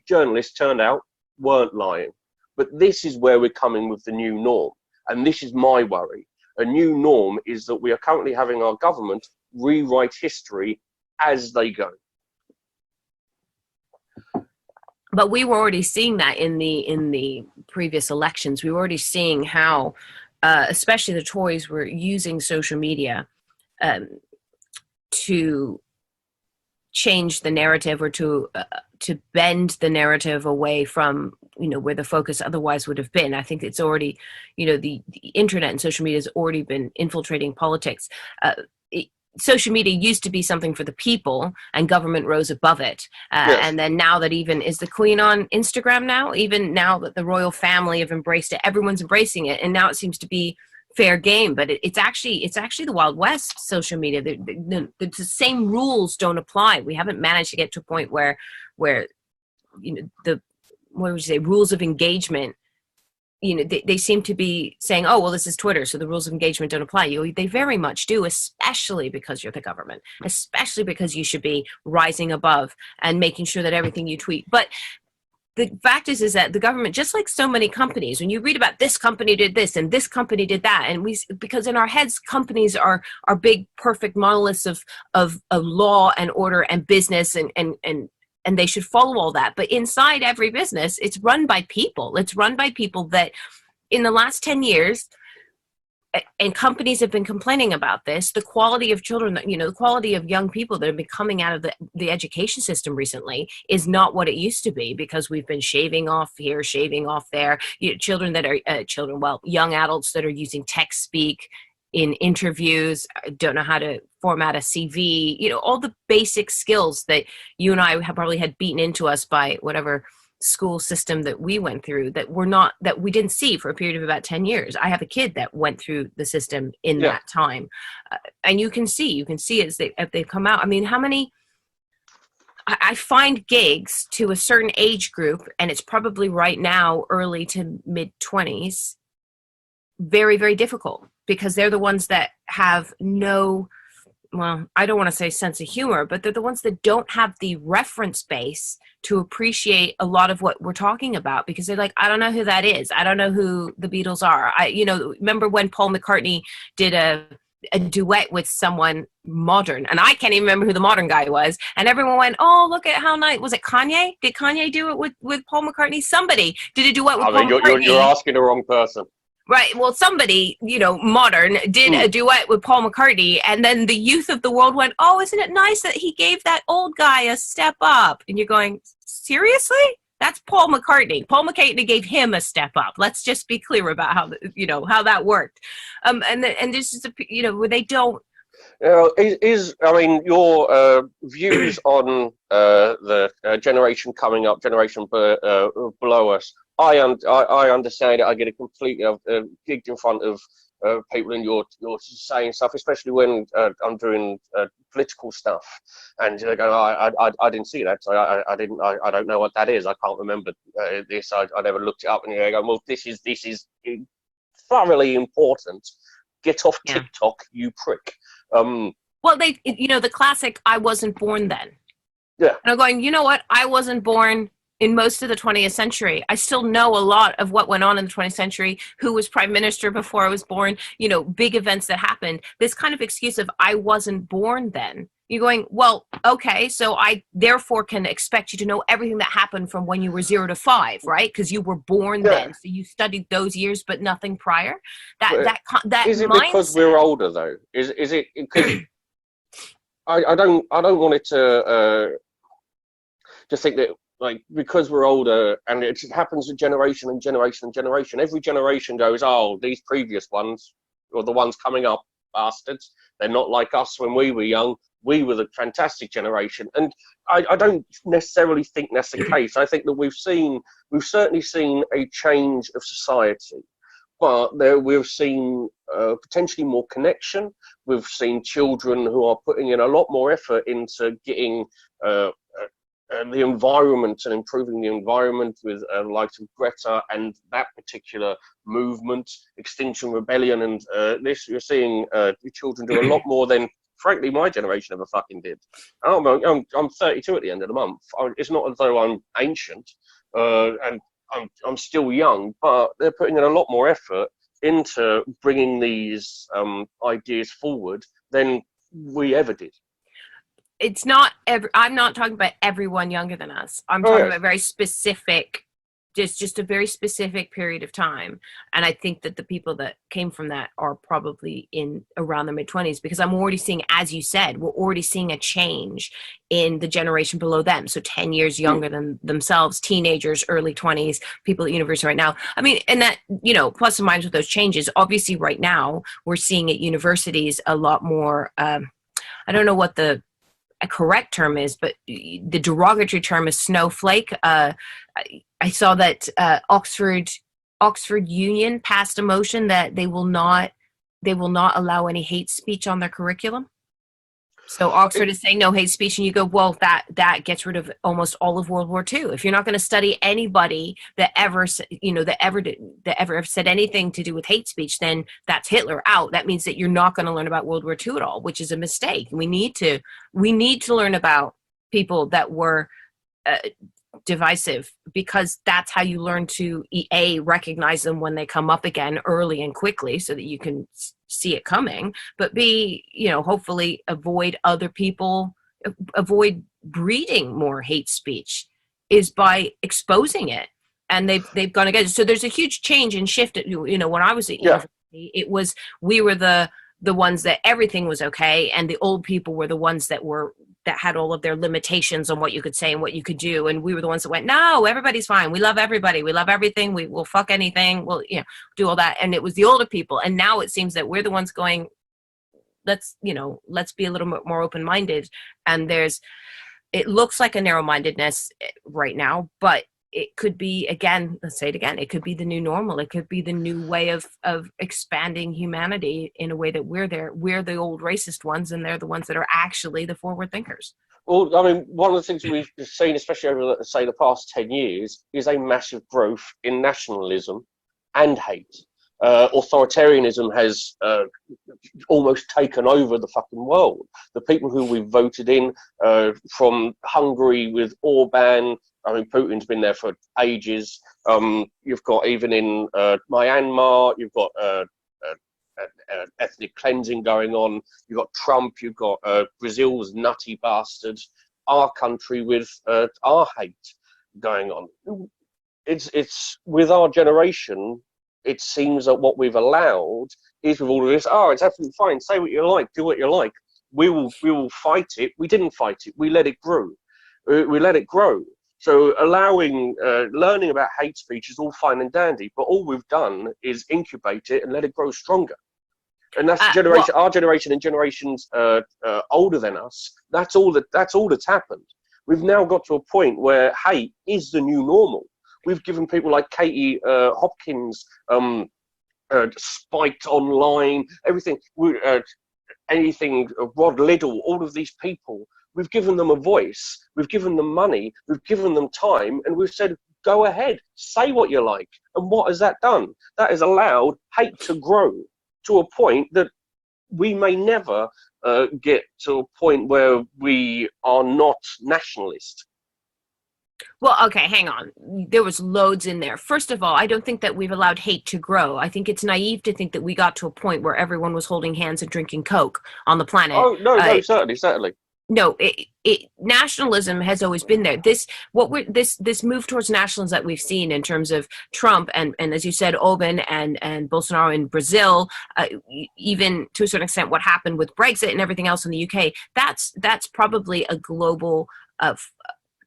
Journalists turned out weren't lying. But this is where we're coming with the new norm. And this is my worry. A new norm is that we are currently having our government rewrite history as they go. But we were already seeing that in the previous elections. We were already seeing how, especially the Tories, were using social media to change the narrative, or to bend the narrative away from where the focus otherwise would have been. I think it's already, the internet and social media has already been infiltrating politics. Social media used to be something for the people, and government rose above it. And then now that is the Queen on Instagram now? Even now that the royal family have embraced it, everyone's embracing it, and now it seems to be fair game. But it's actually the Wild West, social media. The same rules don't apply. We haven't managed to get to a point where the rules of engagement, they seem to be saying, oh, well, this is Twitter, so the rules of engagement don't apply. They very much do, especially because you're the government, especially because you should be rising above and making sure that everything you tweet. But the fact is that the government, just like so many companies, when you read about this company did this and this company did that, and because in our heads, companies are big, perfect monoliths of law and order and business, and they should follow all that. But inside every business, it's run by people. It's run by people that in the last 10 years, and companies have been complaining about this, the quality of children, the quality of young people that have been coming out of the education system recently is not what it used to be, because we've been shaving off here, shaving off there. Children that are young adults that are using text speak in interviews, don't know how to format a CV, all the basic skills that you and I have probably had beaten into us by whatever school system that we went through, that we didn't see for a period of about 10 years. I have a kid that went through the system in that time. And you can see as they've come out. I mean, how many, I find gigs to a certain age group, and it's probably right now early to mid 20s, very, very difficult, because they're the ones that have no, well, I don't want to say sense of humor, but they're the ones that don't have the reference base to appreciate a lot of what we're talking about, because they're like, I don't know who that is. I don't know who the Beatles are. Remember when Paul McCartney did a duet with someone modern, and I can't even remember who the modern guy was, and everyone went, oh, look at how nice. Was it Kanye? Did Kanye do it with Paul McCartney? Somebody did a duet with Paul McCartney. You're asking the wrong person. Right. Well, somebody, modern did a duet with Paul McCartney, and then the youth of the world went, oh, isn't it nice that he gave that old guy a step up? And you're going, seriously? That's Paul McCartney. Paul McCartney gave him a step up. Let's just be clear about how that worked. And this is, where they don't. Your views on the generation coming up, generation below us, I understand it. I get it completely. I've gigged in front of people, and you're saying stuff, especially when I'm doing political stuff, and they go, I didn't see that, so I don't know what that is. I can't remember this. I never looked it up, and they go, well, this is thoroughly important. Get off TikTok, you prick. Well, the classic, I wasn't born then. Yeah. And I'm going, you know what? I wasn't born in most of the 20th century. I still know a lot of what went on in the 20th century, who was prime minister before I was born, big events that happened. This kind of excuse of I wasn't born then. You're going, well, okay, so I therefore can expect you to know everything that happened from when you were 0 to 5, right? Because you were born then, so you studied those years, but nothing prior. That is it mindset, because we're older though? Is it because I don't want it to just think that, like, because we're older, and it happens with generation and generation and generation. Every generation goes, oh, these previous ones, or the ones coming up, bastards, they're not like us when we were young. We were the fantastic generation. And I don't necessarily think that's the case. I think that we've certainly seen a change of society, but we've seen potentially more connection. We've seen children who are putting in a lot more effort into getting the environment and improving the environment with likes of Greta and that particular movement, Extinction Rebellion, and this. You're seeing children do a lot more than, frankly, my generation ever fucking did. I'm 32 at the end of the month. It's not as though I'm ancient, and I'm still young, but they're putting in a lot more effort into bringing these ideas forward than we ever did. It's not I'm not talking about everyone younger than us. I'm talking about very specific, just a very specific period of time. And I think that the people that came from that are probably in around their mid-20s, because I'm already seeing, as you said, we're already seeing a change in the generation below them. So 10 years younger than themselves, teenagers, early 20s, people at university right now. I mean, and that, plus and minus with those changes, obviously right now we're seeing at universities a lot more, I don't know what a correct term is, but the derogatory term is snowflake. I saw that Oxford Union passed a motion that they will not allow any hate speech on their curriculum. So Oxford is saying no hate speech, and you go, well, that gets rid of almost all of World War II. If you're not going to study anybody that ever said anything to do with hate speech, then that's Hitler out. That means that you're not going to learn about World War II at all, which is a mistake. We need to learn about people that were divisive, because that's how you learn to recognize them when they come up again early and quickly so that you can see it coming, but B, hopefully avoid breeding more hate speech is by exposing it. And they've gone against it. So there's a huge change and shift. When I was at university, it was, we were the ones that everything was okay, and the old people were the ones that had all of their limitations on what you could say and what you could do, and we were the ones that went, no, everybody's fine, we love everybody, we love everything, we will fuck anything, we'll do all that. And it was the older people, and now it seems that we're the ones going, let's be a little bit more open-minded. And it looks like a narrow-mindedness right now, but it could be, again, let's say it again, it could be the new normal. It could be the new way of expanding humanity in a way that we're the old racist ones, and they're the ones that are actually the forward thinkers. Well, I mean, one of the things we've seen, especially over, say, the past 10 years, is a massive growth in nationalism and hate. Authoritarianism has almost taken over the fucking world. The people who we voted in, from Hungary with Orban, I mean, Putin's been there for ages. You've got, even in Myanmar, you've got ethnic cleansing going on. You've got Trump. You've got Brazil's nutty bastards. Our country with our hate going on. It's with our generation. It seems that what we've allowed is, with all of this, it's absolutely fine. Say what you like. Do what you like. We will fight it. We didn't fight it. We let it grow. We let it grow. So allowing, learning about hate speech is all fine and dandy, but all we've done is incubate it and let it grow stronger. And that's our generation and generations older than us. That's all that's happened. We've now got to a point where hate is the new normal. We've given people like Katie Hopkins spiked online, everything, anything, Rod Liddell, all of these people. We've given them a voice, we've given them money, we've given them time, and we've said, go ahead, say what you like. And what has that done? That has allowed hate to grow to a point that we may never get to a point where we are not nationalist. Well, okay, hang on. There was loads in there. First of all, I don't think that we've allowed hate to grow. I think it's naive to think that we got to a point where everyone was holding hands and drinking Coke on the planet. Oh, no, certainly. No, nationalism has always been there. This move towards nationalism that we've seen in terms of Trump and as you said, Orban and Bolsonaro in Brazil, even to a certain extent what happened with Brexit and everything else in the UK, that's probably a global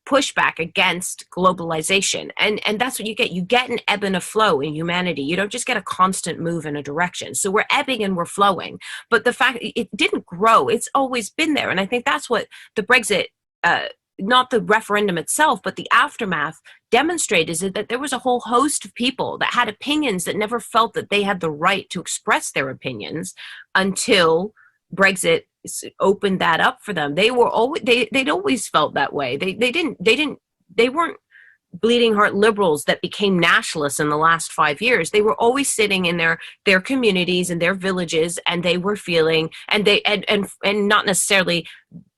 pushback against globalization, and that's what you get. You get an ebb and a flow in humanity. You don't just get a constant move in a direction. So we're ebbing and we're flowing, but the fact it didn't grow, it's always been there. And I think that's what the Brexit, not the referendum itself, but the aftermath demonstrated, is that there was a whole host of people that had opinions that never felt that they had the right to express their opinions until Brexit opened that up for them. They were always they'd always felt that way. They weren't bleeding heart liberals that became nationalists in the last 5 years. They were always sitting in their communities and their villages, and they were feeling, and not necessarily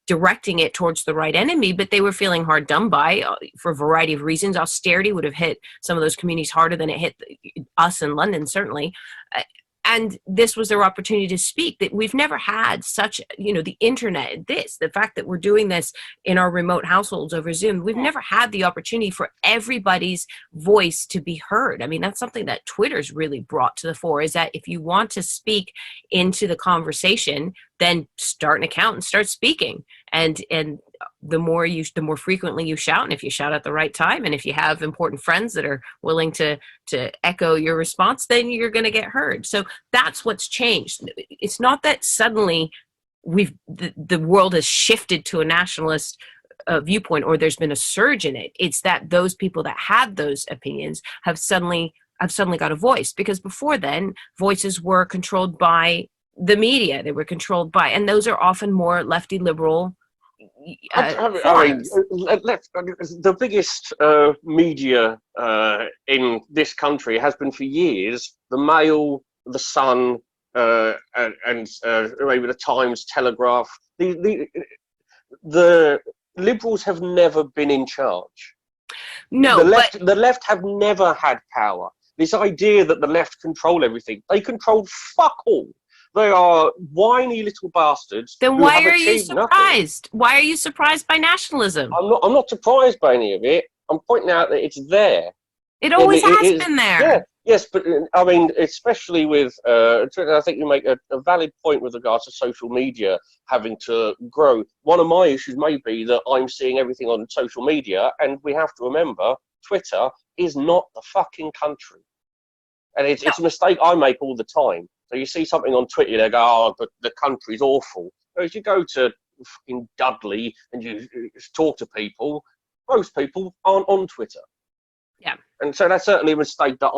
directing it towards the right enemy, but they were feeling hard done by for a variety of reasons. Austerity would have hit some of those communities harder than it hit us in London, certainly. And this was their opportunity to speak. That we've never had such, the internet, the fact that we're doing this in our remote households over Zoom, we've never had the opportunity for everybody's voice to be heard. I mean, that's something that Twitter's really brought to the fore, is that if you want to speak into the conversation, then start an account and start speaking. And the more frequently you shout, and if you shout at the right time, and if you have important friends that are willing to echo your response, then you're going to get heard. So that's what's changed. It's not that suddenly the world has shifted to a nationalist viewpoint, or there's been a surge in it. It's that those people that had those opinions have suddenly got a voice, because before then voices were controlled by the media. They were controlled by, and those are often more lefty liberal. The biggest media in this country has been for years the Mail, the Sun, and maybe the Times, Telegraph. The Liberals have never been in charge. No, The left have never had power. This idea that the left control everything, they control fuck all. They are whiny little bastards then who why have are you achieved nothing. surprised? Why are you surprised by nationalism? I'm not surprised by any of it. I'm pointing out that it's there. It always And has been there. Yeah, yes, but I mean, especially with, I think you make a valid point with regards to social media having to grow. One of my issues may be that I'm seeing everything on social media, and we have to remember Twitter is not the fucking country. And it's a mistake I make all the time. So you see something on Twitter, they go, oh, but the country's awful. Whereas you go to fucking Dudley and you talk to people, most people aren't on Twitter. Yeah. And so that's certainly a mistake that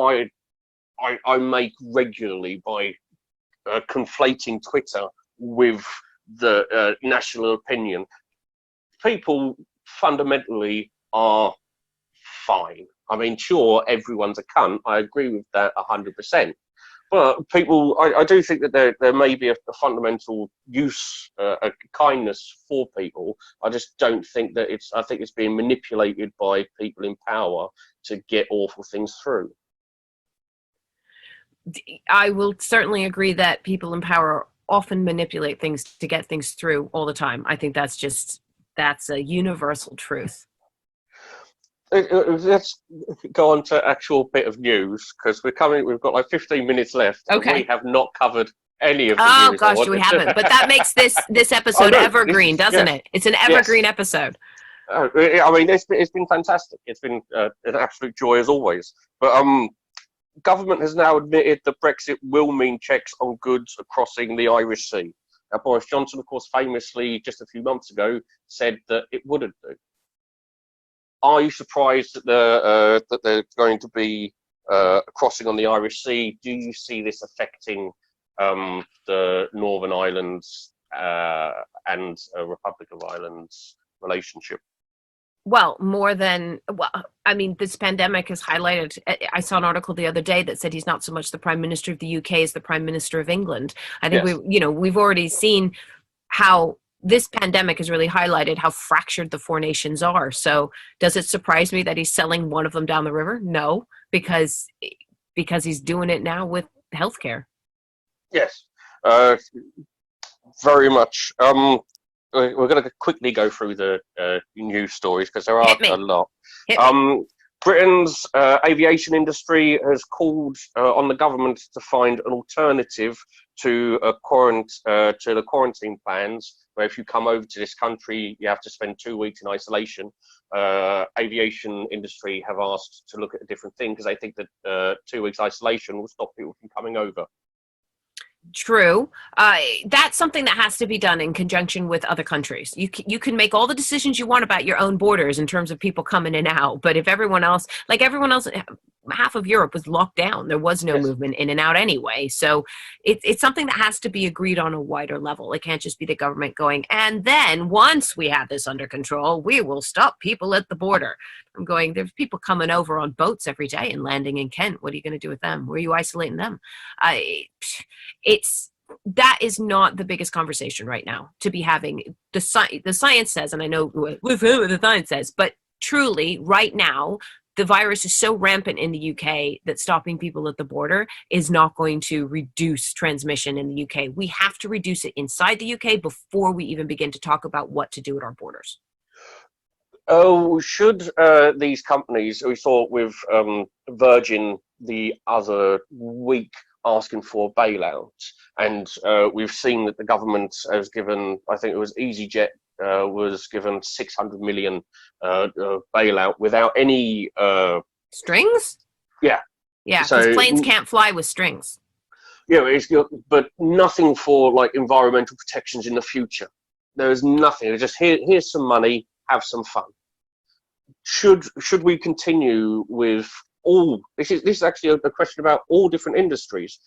I make regularly by conflating Twitter with the national opinion. People fundamentally are fine. I mean, sure, everyone's a cunt. I agree with that 100%. But people, I do think that there may be a fundamental use, a kindness for people. I just don't think that I think it's being manipulated by people in power to get awful things through. I will certainly agree that people in power often manipulate things to get things through all the time. I think that's a universal truth. Let's go on to actual bit of news, because we've got like 15 minutes left. Okay. And we have not covered any of the news. Oh gosh, we haven't. But that makes this episode evergreen, doesn't it? It's an evergreen episode. I mean, it's been fantastic. It's been an absolute joy as always. But government has now admitted that Brexit will mean checks on goods crossing the Irish Sea. Now, Boris Johnson, of course, famously just a few months ago said that it wouldn't do. Are you surprised that they're going to be crossing on the Irish Sea? Do you see this affecting the Northern Ireland's and Republic of Ireland's relationship? Well, I mean, this pandemic has highlighted. I saw an article the other day that said he's not so much the Prime Minister of the UK as the Prime Minister of England. I think we've already seen how this pandemic has really highlighted how fractured the four nations are. So does it surprise me that he's selling one of them down the river? No, because he's doing it now with healthcare. Yes, very much. We're going to quickly go through the news stories because there are a lot. Britain's aviation industry has called on the government to find an alternative to the quarantine plans, where if you come over to this country, you have to spend 2 weeks in isolation. Aviation industry have asked to look at a different thing because they think that 2 weeks isolation will stop people from coming over. True. That's something that has to be done in conjunction with other countries. You can make all the decisions you want about your own borders in terms of people coming in and out, but if everyone else, half of Europe was locked down. There was no movement in and out anyway. So it's something that has to be agreed on a wider level. It can't just be the government going, and then once we have this under control, we will stop people at the border. I'm going, there's people coming over on boats every day and landing in Kent. What are you going to do with them? Where are you isolating them? That is not the biggest conversation right now to be having. The science says, and I know what the science says, but truly right now, the virus is so rampant in the UK that stopping people at the border is not going to reduce transmission in the UK. We have to reduce it inside the UK before we even begin to talk about what to do at our borders. Oh, should these companies, we saw with Virgin the other week asking for bailouts, and we've seen that the government has given, I think it was EasyJet, was given 600 million bailout without any strings. Yeah, because planes can't fly with strings. Yeah, but nothing for like environmental protections in the future. There is nothing. It's just here's some money, have some fun. Should we continue with all? This is actually a question about all different industries.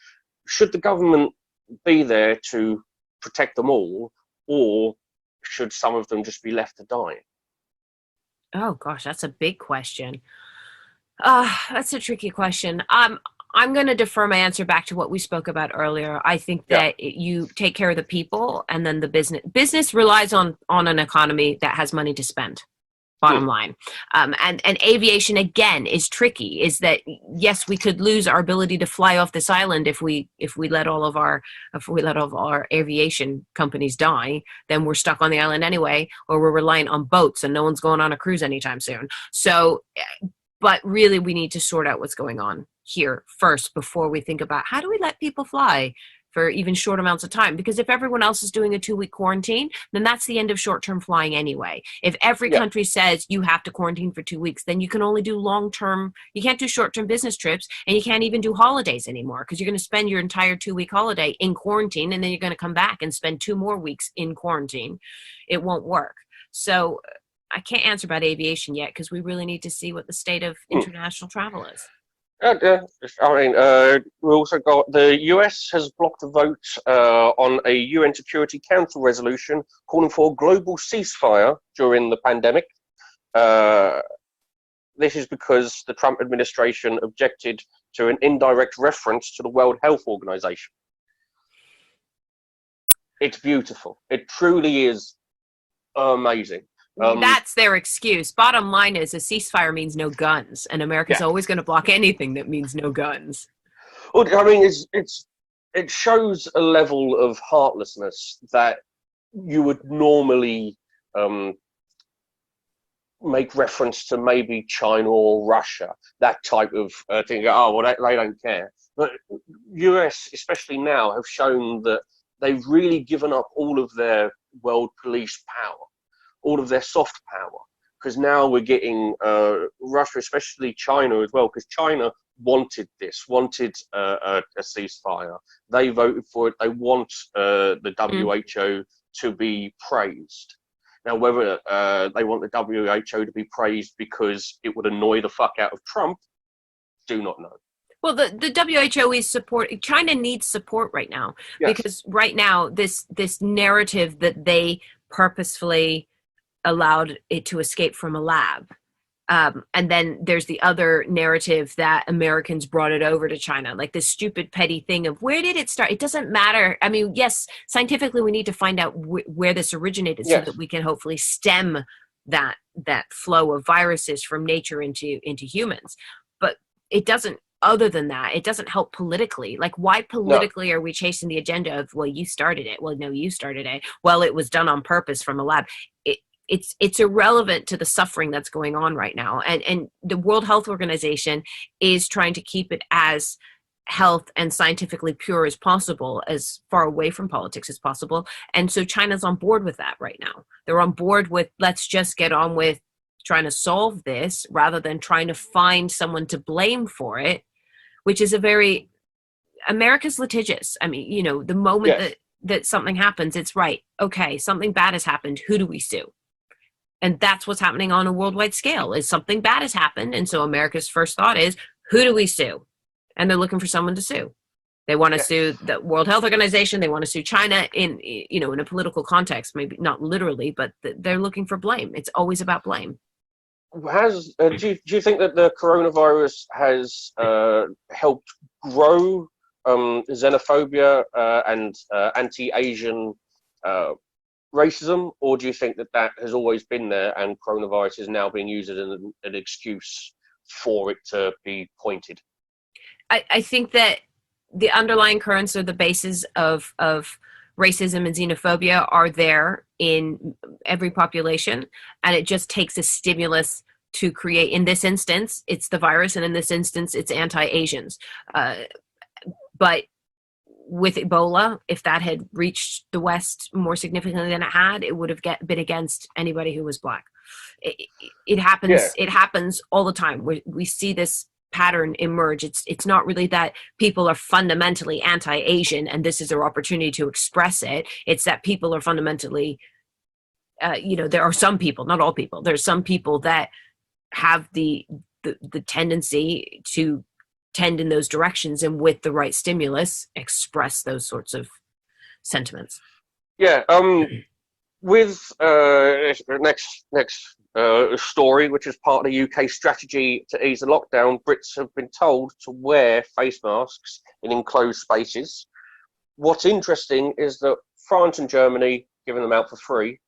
Should the government be there to protect them all, or should some of them just be left to die? Oh gosh, that's a big question. That's a tricky question. I'm going to defer my answer back to what we spoke about earlier. I think that you take care of the people, and then the business relies on an economy that has money to spend. bottom line. And aviation, again, is tricky, is that, yes, we could lose our ability to fly off this island if we let all of our aviation companies die. Then we're stuck on the island anyway, or we're reliant on boats and no one's going on a cruise anytime soon. So, but really we need to sort out what's going on here first before we think about how do we let people fly for even short amounts of time. Because if everyone else is doing a 2-week quarantine, then that's the end of short-term flying anyway. If every country says you have to quarantine for 2 weeks, then you can only do long-term, you can't do short-term business trips, and you can't even do holidays anymore, because you're going to spend your entire 2-week holiday in quarantine, and then you're going to come back and spend 2 more weeks in quarantine. It won't work. So I can't answer about aviation yet, because we really need to see what the state of international travel is. I mean, we also got the US has blocked a vote on a UN Security Council resolution calling for a global ceasefire during the pandemic. This is because the Trump administration objected to an indirect reference to the World Health Organization. It's beautiful. It truly is amazing. That's their excuse. Bottom line is a ceasefire means no guns, and America's always going to block anything that means no guns. Well, I mean, it shows a level of heartlessness that you would normally make reference to maybe China or Russia, that type of thing. Oh, well, they don't care. But US, especially now, have shown that they've really given up all of their world police power, all of their soft power, because now we're getting Russia, especially China as well, because China wanted a ceasefire. They voted for it. They want the WHO to be praised. Now, whether they want the WHO to be praised because it would annoy the fuck out of Trump, do not know. Well, the WHO is support. China needs support right now, because right now this narrative that they purposefully allowed it to escape from a lab. And then there's the other narrative that Americans brought it over to China, like this stupid petty thing of where did it start? It doesn't matter. I mean, yes, scientifically we need to find out where this originated so that we can hopefully stem that flow of viruses from nature into humans. But it doesn't, other than that, it doesn't help politically. Like, why politically are we chasing the agenda of, well, you started it. Well, no, you started it. Well, it was done on purpose from a lab. It's irrelevant to the suffering that's going on right now. And the World Health Organization is trying to keep it as health and scientifically pure as possible, as far away from politics as possible. And so China's on board with that right now. They're on board with, let's just get on with trying to solve this rather than trying to find someone to blame for it, which is America's litigious. I mean, you know, the moment that something happens, it's right. Okay, something bad has happened. Who do we sue? And that's what's happening on a worldwide scale, is something bad has happened. And so America's first thought is, who do we sue? And they're looking for someone to sue. They want to sue the World Health Organization. They want to sue China in a political context, maybe not literally, but they're looking for blame. It's always about blame. Do you think that the coronavirus has helped grow xenophobia and anti-Asian racism, or do you think that has always been there and coronavirus is now being used as an excuse for it to be pointed? I think that the underlying currents or the basis of racism and xenophobia are there in every population, and it just takes a stimulus to create. In this instance, it's the virus, and in this instance, it's anti-Asians. But with Ebola, if that had reached the West more significantly than it had, it would have been against anybody who was Black. It happens. Yeah. It happens all the time. We see this pattern emerge. It's not really that people are fundamentally anti-Asian and this is their opportunity to express it. It's that people are fundamentally, there are some people, not all people. There's some people that have the tendency to tend in those directions, and with the right stimulus, express those sorts of sentiments. Yeah. With next story, which is part of the UK strategy to ease the lockdown, Brits have been told to wear face masks in enclosed spaces. What's interesting is that France and Germany giving them out for free.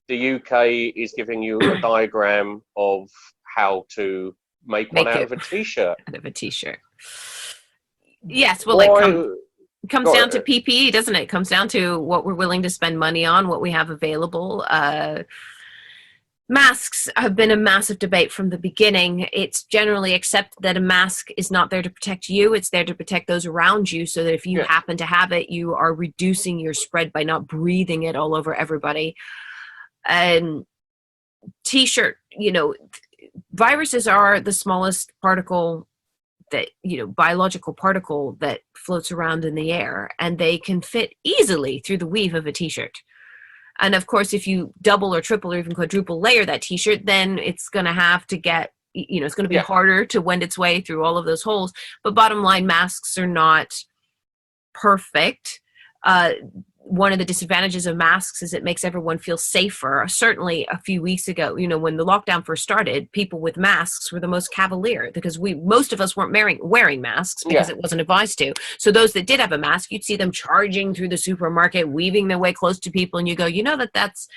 the UK is giving you a diagram of how to make one Make out it of a T-shirt. out of a T-shirt. Yes, well, Why? it comes down to PPE, doesn't it? It comes down to what we're willing to spend money on, what we have available. Masks have been a massive debate from the beginning. It's generally accepted that a mask is not there to protect you. It's there to protect those around you, so that if you happen to have it, you are reducing your spread by not breathing it all over everybody. And T-shirt, viruses are the smallest particle that, biological particle that floats around in the air, and they can fit easily through the weave of a T-shirt. And of course, if you double or triple or even quadruple layer that T-shirt, then it's going to have to get, it's going to be harder to wend its way through all of those holes. But bottom line, masks are not perfect. One of the disadvantages of masks is it makes everyone feel safer. Certainly a few weeks ago, when the lockdown first started, people with masks were the most cavalier, because most of us weren't wearing masks because it wasn't advised to. So those that did have a mask, you'd see them charging through the supermarket, weaving their way close to people, and you go, that's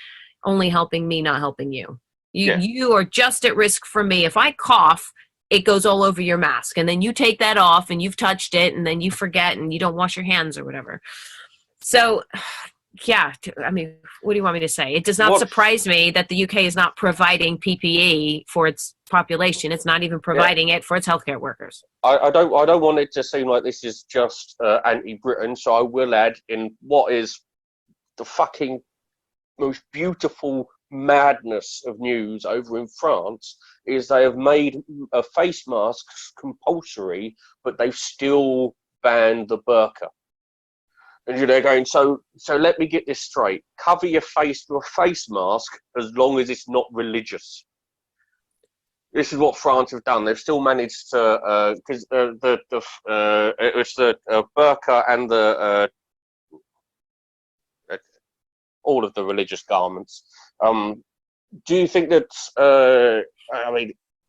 only helping me, not helping you. You are just at risk for me. If I cough, it goes all over your mask, and then you take that off and you've touched it, and then you forget and you don't wash your hands or whatever. So, what do you want me to say? It does not surprise me that the UK is not providing PPE for its population. It's not even providing it for its healthcare workers. I don't want it to seem like this is just anti-Britain, so I will add in what is the fucking most beautiful madness of news over in France is they have made face masks compulsory, but they've still banned the burqa. And they're going, so let me get this straight. Cover your face with a face mask as long as it's not religious. This is what France have done. They've still managed to, because it was the burqa and the all of the religious garments. Do you think that?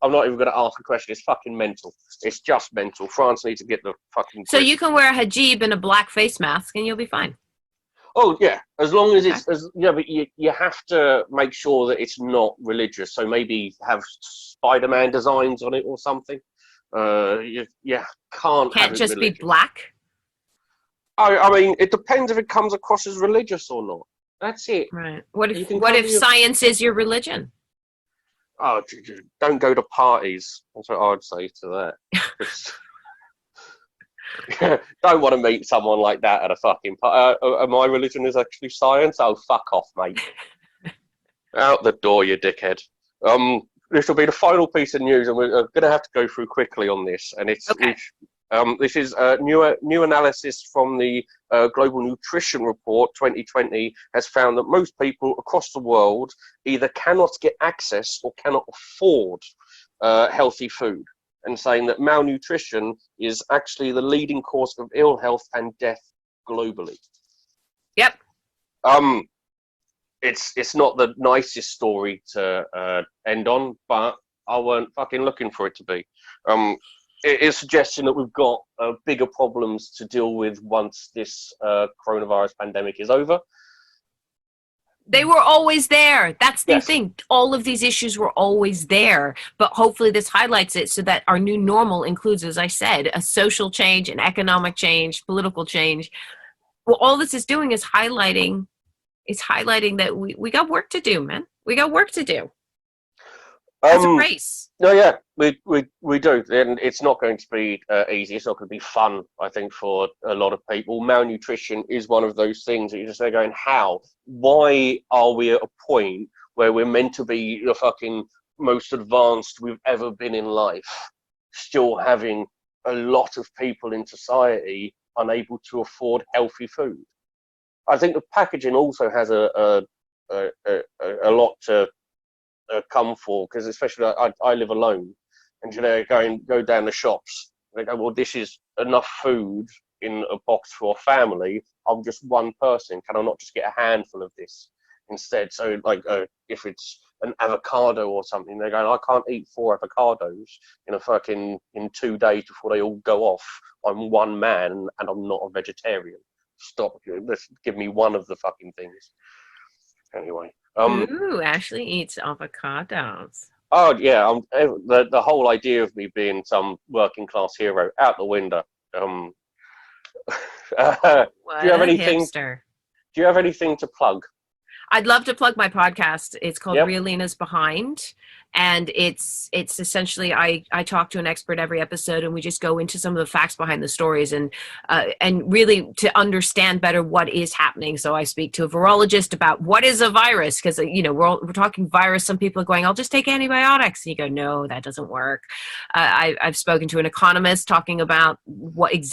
I'm not even going to ask a question. It's fucking mental. It's just mental. France needs to get the fucking... So you can wear a hijab and a black face mask and you'll be fine. Oh, yeah. As long as it's... but you have to make sure that it's not religious. So maybe have Spider-Man designs on it or something. You can't have it just religious. Be black? It depends if it comes across as religious or not. That's it. Right. What if science is your religion? Oh, don't go to parties. That's what I'd say to that. Don't want to meet someone like that at a fucking party. My religion is actually science. Oh, fuck off, mate. Out the door, you dickhead. This will be the final piece of news, and we're going to have to go through quickly on this. And it's this is new analysis from the Global Nutrition Report 2020 has found that most people across the world either cannot get access or cannot afford healthy food, and saying that malnutrition is actually the leading cause of ill health and death globally. Yep. It's not the nicest story to end on, but I weren't fucking looking for it to be. It is suggesting that we've got bigger problems to deal with once this coronavirus pandemic is over. They were always there. That's the thing. All of these issues were always there. But hopefully this highlights it so that our new normal includes, as I said, a social change, an economic change, political change. Well, all this is doing is highlighting that we got work to do, man. We got work to do. As a race. No, yeah, we do, and it's not going to be easy. It's not going to be fun, I think, for a lot of people. Malnutrition is one of those things that you're just there going, how? Why are we at a point where we're meant to be the fucking most advanced we've ever been in life, still having a lot of people in society unable to afford healthy food? I think the packaging also has a lot to come for, because especially I live alone, and go down the shops, and they go, well, this is enough food in a box for a family. I'm just one person. Can I not just get a handful of this instead? So if it's an avocado or something, they're going, I can't eat 4 avocados in 2 days before they all go off. I'm one man and I'm not a vegetarian. Stop. Let's give me one of the fucking things. Anyway. Ooh, Ashley eats avocados. Oh yeah, the whole idea of me being some working class hero out the window. Um, do you What have a anything? hipster. Do you have anything to plug? I'd love to plug my podcast. It's called Yep. Ria Lina's Behind, and it's essentially I talk to an expert every episode, and we just go into some of the facts behind the stories, and really to understand better what is happening. So I speak to a virologist about what is a virus, because we're talking virus. Some people are going, I'll just take antibiotics, and you go, no, that doesn't work. I've spoken to an economist talking about what's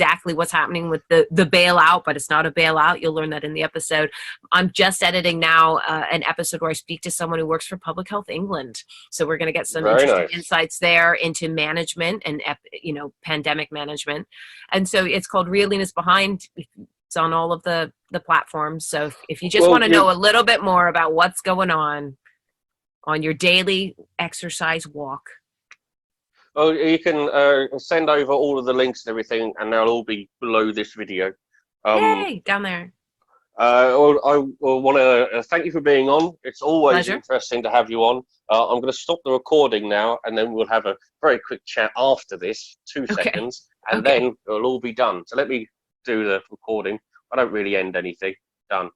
happening with the bailout, but it's not a bailout. You'll learn that in the episode. I'm just editing now an episode where I speak to someone who works for Public Health England. So we're going to get some Very interesting nice. insights there into management and pandemic management. And so it's called Ria Lina's Behind. It's on all of the platforms. So if you just want to know a little bit more about what's going on your daily exercise walk. Well, you can send over all of the links and everything, and they'll all be below this video. Yay, down there. I want to thank you for being on. It's always Pleasure. interesting to have you on. I'm going to stop the recording now, and then we'll have a very quick chat after this, 2 seconds, and then it'll all be done. So let me do the recording. I don't really end anything. Done.